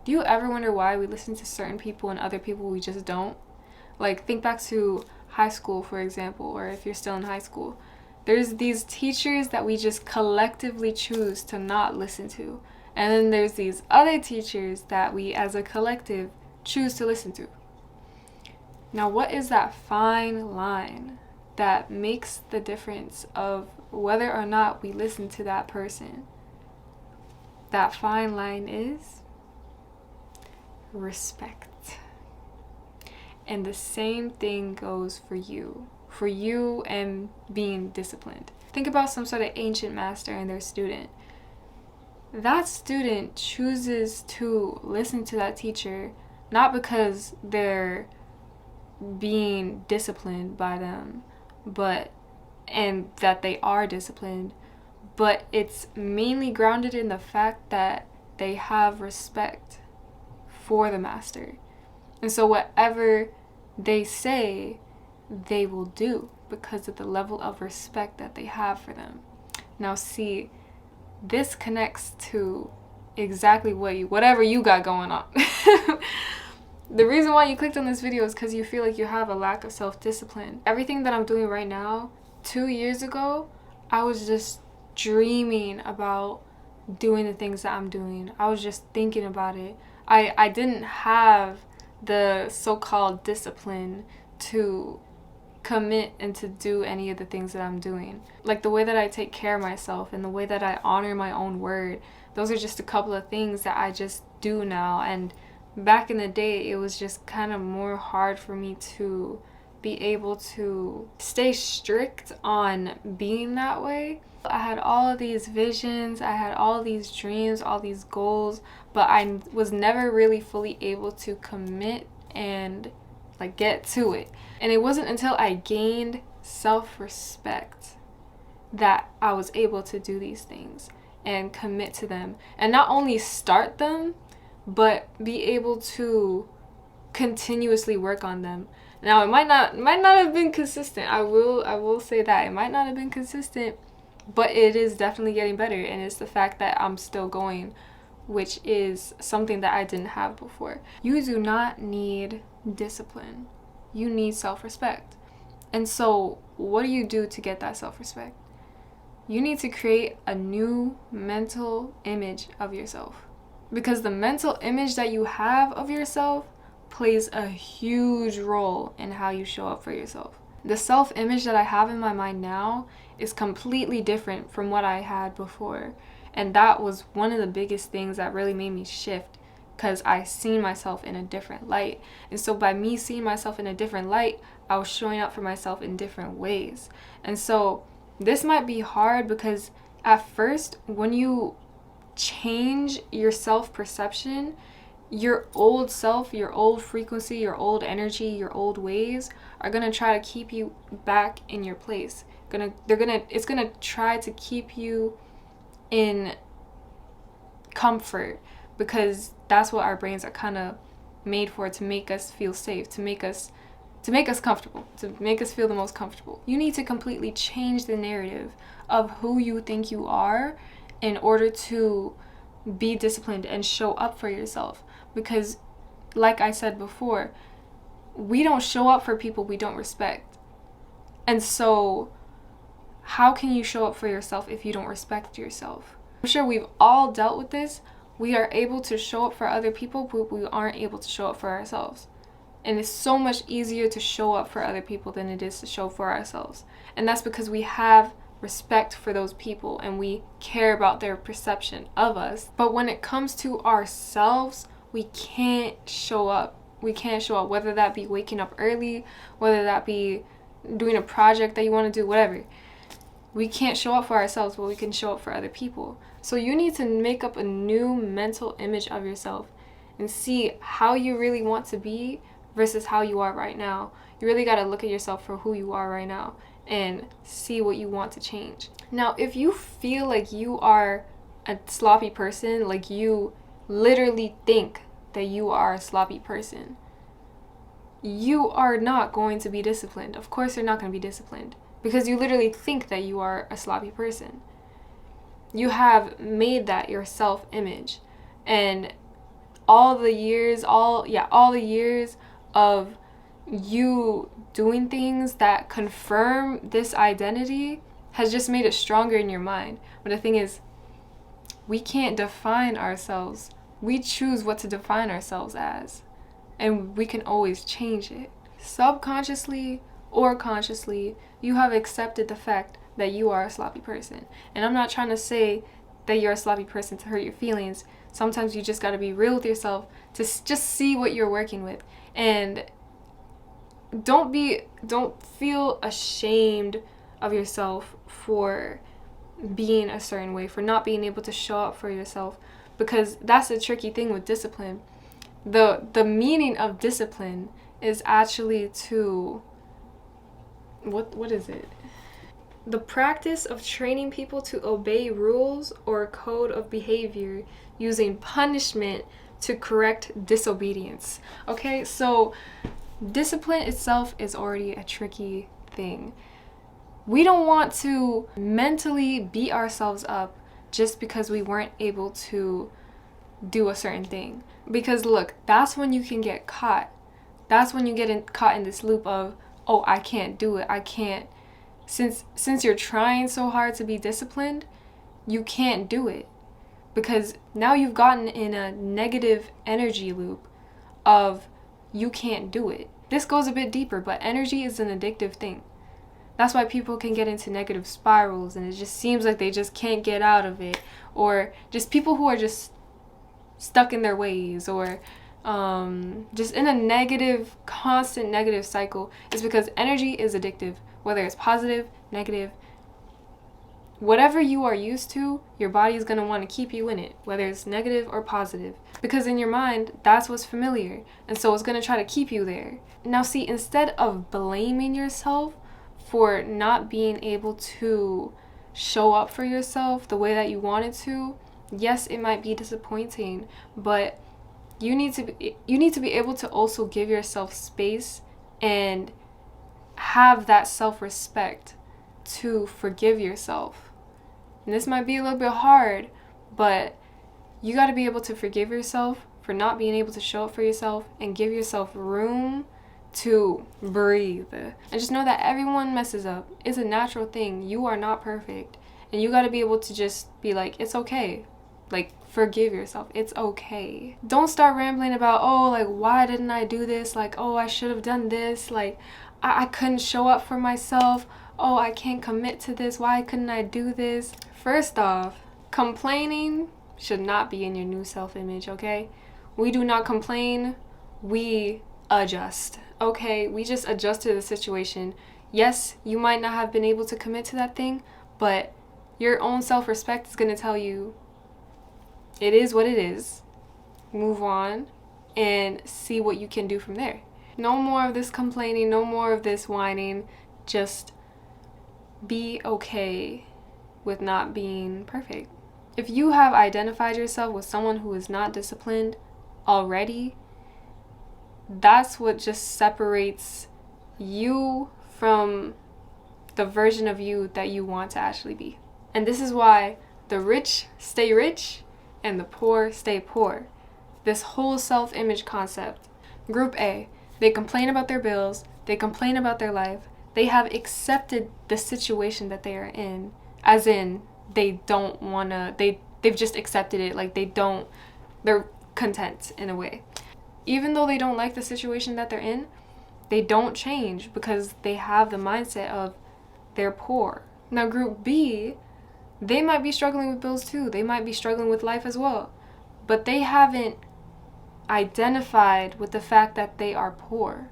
Do you ever wonder why we listen to certain people and other people we just don't? Like, think back to high school, for example, or if you're still in high school. There's these teachers that we just collectively choose to not listen to. And then there's these other teachers that we, as a collective, choose to listen to. Now, what is that fine line that makes the difference of whether or not we listen to that person? That fine line is respect. And the same thing goes for you and being disciplined. Think about some sort of ancient master and their student. That student chooses to listen to that teacher not because they're being disciplined by them, and that they are disciplined, but it's mainly grounded in the fact that they have respect for the master. And so whatever they say, they will do because of the level of respect that they have for them. Now see, this connects to exactly whatever you got going on. The reason why you clicked on this video is because you feel like you have a lack of self-discipline. Everything that I'm doing right now, 2 years ago, I was just dreaming about doing the things that I'm doing. I was just thinking about it. I didn't have the so-called discipline to commit and to do any of the things that I'm doing. Like the way that I take care of myself and the way that I honor my own word. Those are just a couple of things that I just do now. And back in the day, it was just kind of more hard for me to be able to stay strict on being that way. I had all of these visions, I had all these dreams, all these goals, but I was never really fully able to commit and like get to it. And it wasn't until I gained self-respect that I was able to do these things and commit to them, and not only start them, but be able to continuously work on them. Now it might not have been consistent. I will say that it might not have been consistent, but it is definitely getting better, and it's the fact that I'm still going, which is something that I didn't have before. You do not need discipline. You need self-respect. And so what do you do to get that self-respect? You need to create a new mental image of yourself. Because the mental image that you have of yourself plays a huge role in how you show up for yourself. The self-image that I have in my mind now is completely different from what I had before. And that was one of the biggest things that really made me shift, because I seen myself in a different light. And so by me seeing myself in a different light, I was showing up for myself in different ways. And so this might be hard because at first, when you change your self-perception, your old self, your old frequency, your old energy, your old ways are gonna try to keep you back in your place. It's gonna try to keep you in comfort, because that's what our brains are kind of made for, to make us feel safe, to make us comfortable, to make us feel the most comfortable. You need to completely change the narrative of who you think you are in order to be disciplined and show up for yourself. Because like I said before, we don't show up for people we don't respect. And so how can you show up for yourself if you don't respect yourself? I'm sure we've all dealt with this. We are able to show up for other people, but we aren't able to show up for ourselves. And it's so much easier to show up for other people than it is to show for ourselves. And that's because we have respect for those people and we care about their perception of us. But when it comes to ourselves, we can't show up. We can't show up, whether that be waking up early, whether that be doing a project that you want to do, whatever. We can't show up for ourselves, but we can show up for other people. So you need to make up a new mental image of yourself and see how you really want to be versus how you are right now. You really got to look at yourself for who you are right now and see what you want to change. Now, if you feel like you are a sloppy person, like you literally think that you are a sloppy person, you are not going to be disciplined. Of course you're not going to be disciplined, because you literally think that you are a sloppy person. You have made that your self-image. And all the years of you doing things that confirm this identity has just made it stronger in your mind. But the thing is, we can't define ourselves. We choose what to define ourselves as, and we can always change it. Subconsciously or consciously, you have accepted the fact that you are a sloppy person. And I'm not trying to say that you're a sloppy person to hurt your feelings. Sometimes you just got to be real with yourself to just see what you're working with. And don't feel ashamed of yourself for being a certain way, for not being able to show up for yourself, because that's the tricky thing with discipline. The meaning of discipline is actually to what is it? The practice of training people to obey rules or a code of behavior using punishment to correct disobedience. Okay, so discipline itself is already a tricky thing. We don't want to mentally beat ourselves up just because we weren't able to do a certain thing. Because look, that's when you can get caught. That's when you get caught in this loop of, oh, I can't do it. I can't. Since you're trying so hard to be disciplined, you can't do it. Because now you've gotten in a negative energy loop of you can't do it. This goes a bit deeper, but energy is an addictive thing. That's why people can get into negative spirals and it just seems like they just can't get out of it. Or just people who are just stuck in their ways, or just in a negative, constant negative cycle. Is because energy is addictive, whether it's positive, negative. Whatever you are used to, your body is going to want to keep you in it, whether it's negative or positive. Because in your mind, that's what's familiar. And so it's going to try to keep you there. Now see, instead of blaming yourself for not being able to show up for yourself the way that you wanted to, yes, it might be disappointing, but you need to be able to also give yourself space and have that self-respect to forgive yourself. And this might be a little bit hard, but you got to be able to forgive yourself for not being able to show up for yourself and give yourself room to breathe. And just know that everyone messes up. It's a natural thing. You are not perfect. And you got to be able to just be like, it's okay. Like, forgive yourself. It's okay. Don't start rambling about, oh, like, why didn't I do this? Like, oh, I should have done this. Like, I couldn't show up for myself. Oh, I can't commit to this. Why couldn't I do this? First off, complaining should not be in your new self-image, okay? We do not complain. We adjust, okay? We just adjust to the situation. Yes, you might not have been able to commit to that thing, but your own self-respect is going to tell you it is what it is. Move on and see what you can do from there. No more of this complaining, no more of this whining. Just be okay with not being perfect. If you have identified yourself with someone who is not disciplined already, that's what just separates you from the version of you that you want to actually be. And this is why the rich stay rich and the poor stay poor. This whole self-image concept. Group A, they complain about their bills, they complain about their life, they have accepted the situation that they are in, as in they don't wanna, they've just accepted it, like they're content in a way. Even though they don't like the situation that they're in, they don't change because they have the mindset of they're poor. Now group B, they might be struggling with bills too, they might be struggling with life as well, but they haven't identified with the fact that they are poor.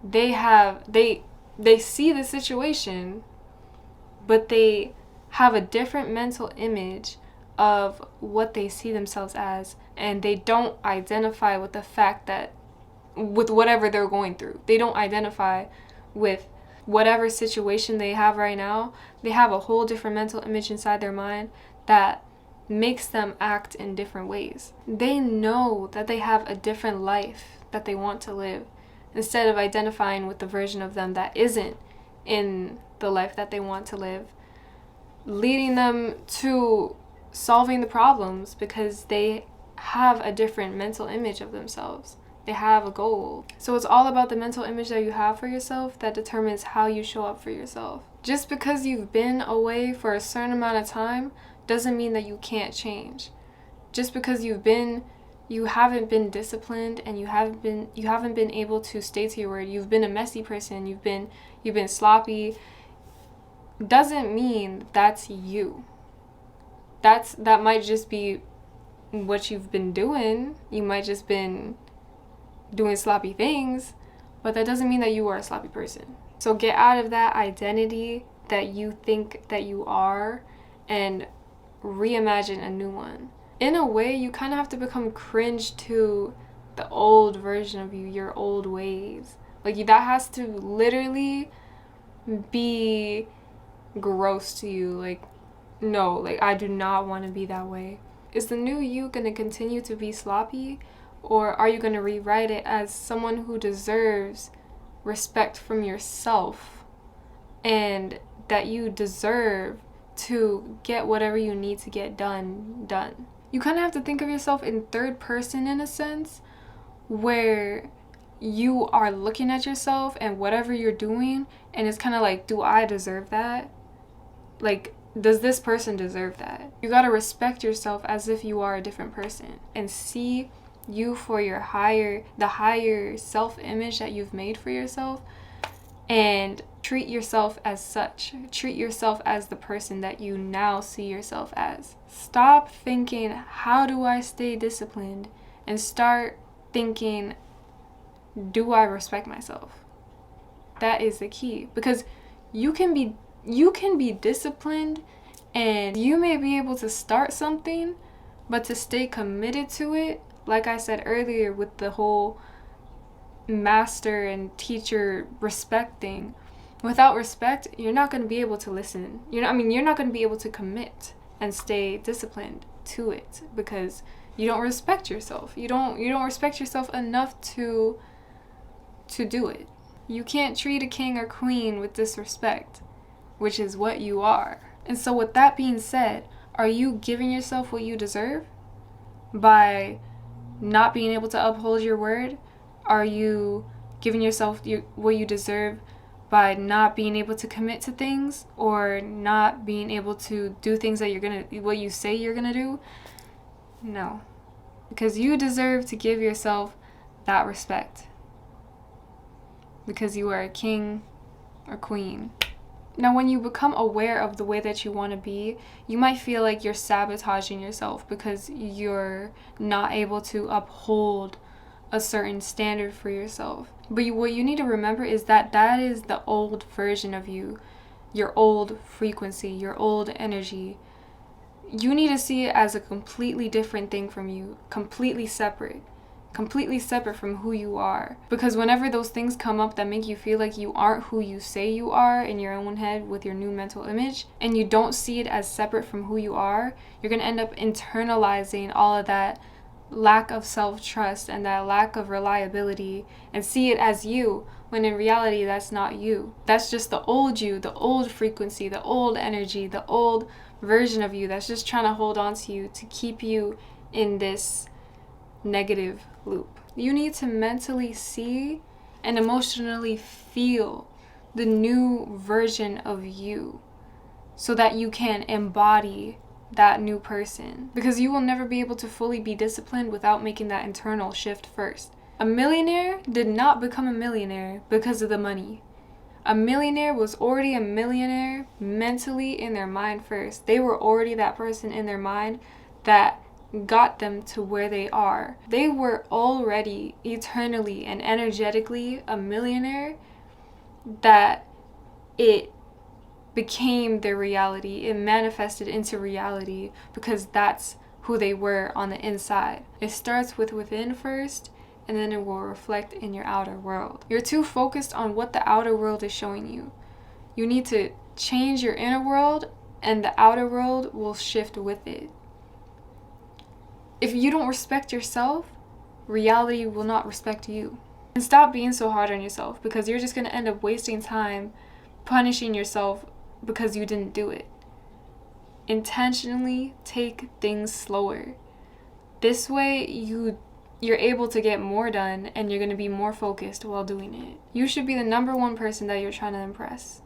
They see the situation, but they have a different mental image of what they see themselves as, and they don't identify with the fact that with whatever they're going through. They don't identify with whatever situation they have right now. They have a whole different mental image inside their mind that makes them act in different ways. They know that they have a different life that they want to live, instead of identifying with the version of them that isn't in the life that they want to live, leading them to solving the problems because they have a different mental image of themselves. They have a goal. So it's all about the mental image that you have for yourself that determines how you show up for yourself. Just because you've been away for a certain amount of time doesn't mean that you can't change. Just because you haven't been disciplined and you haven't been able to stay to your word, you've been a messy person, you've been sloppy, doesn't mean that's you. That might just be what you've been doing. You might just been doing sloppy things, but that doesn't mean that you are a sloppy person. So get out of that identity that you think that you are and reimagine a new one. In a way, you kind of have to become cringe to the old version of you, your old ways. Like, that has to literally be gross to you. Like, no, like, I do not want to be that way. Is the new you going to continue to be sloppy? Or are you going to rewrite it as someone who deserves respect from yourself and that you deserve to get whatever you need to get done? You kind of have to think of yourself in third person in a sense, where you are looking at yourself and whatever you're doing, and it's kind of like, do I deserve that? Like, does this person deserve that? You got to respect yourself as if you are a different person and see you for the higher self-image that you've made for yourself, and treat yourself as such. Treat yourself as the person that you now see yourself as. Stop thinking, how do I stay disciplined? And start thinking, do I respect myself? That is the key, because you can be disciplined and you may be able to start something, but to stay committed to it, like I said earlier with the whole master and teacher respect thing, without respect, you're not going to be able to listen. You're not going to be able to commit and stay disciplined to it, because you don't respect yourself. You don't respect yourself enough to do it. You can't treat a king or queen with disrespect, which is what you are. And so with that being said, are you giving yourself what you deserve by not being able to uphold your word? Are you giving yourself what you deserve by not being able to commit to things, or not being able to do things that what you say you're gonna do? No. Because you deserve to give yourself that respect, because you are a king or queen. Now, when you become aware of the way that you want to be, you might feel like you're sabotaging yourself because you're not able to uphold a certain standard for yourself. But what you need to remember is that is the old version of you, your old frequency, your old energy. You need to see it as a completely different thing from you, completely separate from who you are. Because whenever those things come up that make you feel like you aren't who you say you are in your own head with your new mental image, and you don't see it as separate from who you are, you're going to end up internalizing all of that lack of self-trust and that lack of reliability, and see it as you, when in reality that's not you. That's just the old you, the old frequency, the old energy, the old version of you that's just trying to hold on to you to keep you in this negative loop. You need to mentally see and emotionally feel the new version of you so that you can embody that new person, because you will never be able to fully be disciplined without making that internal shift first. A millionaire did not become a millionaire because of the money. A millionaire was already a millionaire mentally in their mind first. They were already that person in their mind that got them to where they are. They were already eternally and energetically a millionaire, that it became their reality. It manifested into reality because that's who they were on the inside. It starts with within first, and then it will reflect in your outer world. You're too focused on what the outer world is showing you. You need to change your inner world, and the outer world will shift with it. If you don't respect yourself, reality will not respect you. And stop being so hard on yourself, because you're just going to end up wasting time punishing yourself because you didn't do it. Intentionally take things slower. This way you're able to get more done and you're going to be more focused while doing it. You should be the number one person that you're trying to impress.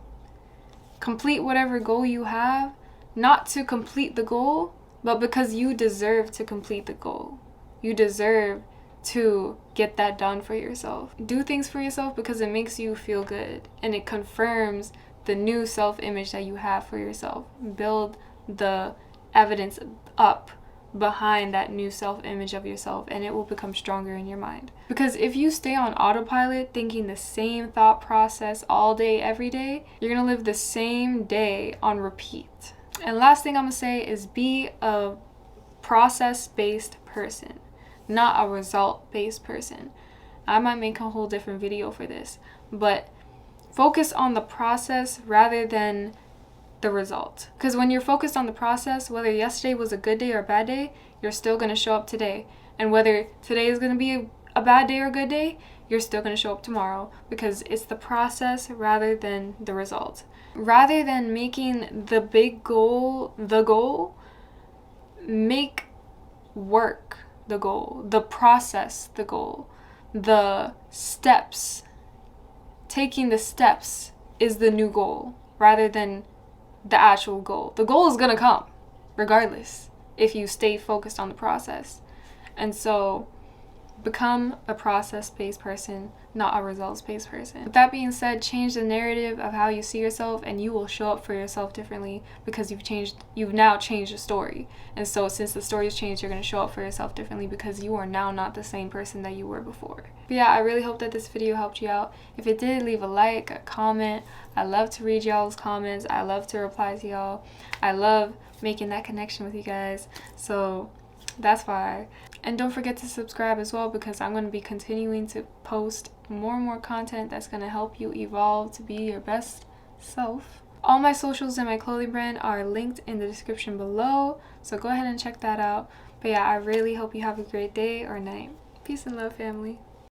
Complete whatever goal you have, not to complete the goal, but because you deserve to complete the goal. You deserve to get that done for yourself. Do things for yourself because it makes you feel good and it confirms the new self-image that you have for yourself. Build the evidence up behind that new self-image of yourself, and it will become stronger in your mind. Because if you stay on autopilot thinking the same thought process all day every day, you're gonna live the same day on repeat. And last thing I'm gonna say is be a process-based person, not a result-based person. I might make a whole different video for this, but focus on the process rather than the result. Because when you're focused on the process, whether yesterday was a good day or a bad day, you're still going to show up today. And whether today is going to be a bad day or a good day, you're still going to show up tomorrow, because it's the process rather than the result. Rather than making the big goal the goal, make work the goal, the process the goal, the steps. Taking the steps is the new goal rather than the actual goal. The goal is going to come regardless if you stay focused on the process. And so become a process-based person, not a results-based person. With that being said, change the narrative of how you see yourself and you will show up for yourself differently, because you've now changed the story. And so since the story's changed, you're going to show up for yourself differently because you are now not the same person that you were before. But yeah, I really hope that this video helped you out. If it did, leave a like, a comment. I love to read y'all's comments. I love to reply to y'all. I love making that connection with you guys. So that's why. And don't forget to subscribe as well, because I'm going to be continuing to post more and more content that's going to help you evolve to be your best self. All my socials and my clothing brand are linked in the description below, so go ahead and check that out. But yeah, I really hope you have a great day or night. Peace and love, family.